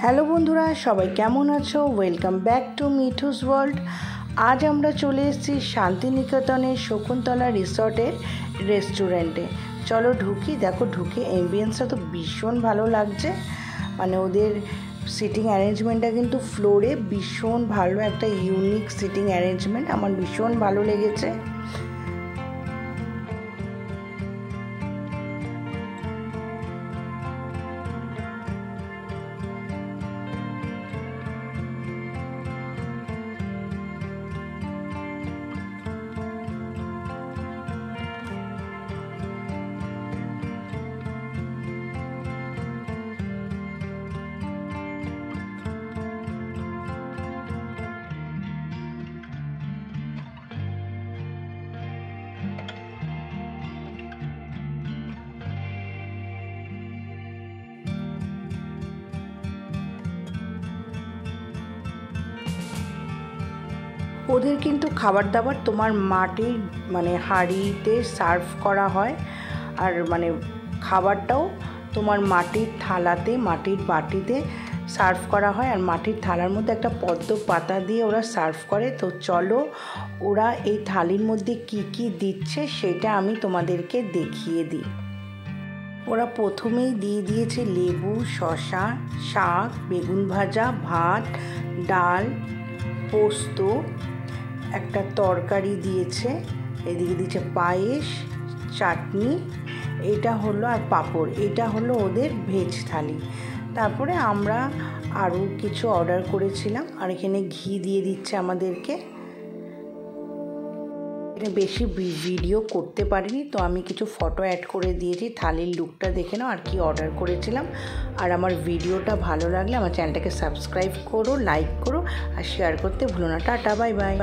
Hello বন্ধুরা, সবাই কেমন আছো? Welcome back to Mithu's world. আজ আমরা চলে এসেছি শান্তিনিকেতনের শকুন্তলা রিসর্টের রেস্টুরেন্টে। চলো ঢুকি। দেখো, ঢুকে অ্যাম্বিয়েন্সটা তো ভীষণ ভালো লাগছে। মানে ওদের সিটিং অ্যারেঞ্জমেন্টটা কিন্তু ফ্লোরে ভীষণ ভালো, একটা ইউনিক সিটিং অ্যারেঞ্জমেন্ট, আমার ভীষণ ভালো লেগেছে। ওদের কিন্তু খাবার দাবার তোমার মাটির হাঁড়িতে সার্ভ করা হয়, আর খাবারটাও তোমার মাটির থালাতে, মাটির বাটিতে সার্ভ করা হয়, আর মাটির থালার মধ্যে একটা পদ্ম পাতা দিয়ে ওরা সার্ভ করে। তো চলো ওরা এই থালির মধ্যে কি কি দিচ্ছে সেটা আমি তোমাদেরকে দেখিয়ে দিই। ওরা প্রথমেই দিয়ে দিয়েছে লেবু, শসা, শাক, বেগুন ভাজা, ভাত, ডাল, পোস্ত, একটা তরকারি দিয়েছে, এদিকে দিয়েছে পায়েস, চাটনি, এটা হলো, আর পাঁপড়। এটা হলো ওদের ভেজ থালি। তারপরে আমরা আরও কিছু অর্ডার করেছিলাম, আর এখানে ঘি দিয়ে দিচ্ছে আমাদেরকে। এটা বেশি ভিডিও করতে পারিনি, তো আমি কিছু ফটো অ্যাড করে দিয়েছি। থালির লুকটা দেখে নাও আর কি অর্ডার করেছিলাম। আর আমার ভিডিওটা ভালো লাগলে আমার চ্যানেলটাকে সাবস্ক্রাইব করো, লাইক করো আর শেয়ার করতে ভুলো না। Tata, bye bye.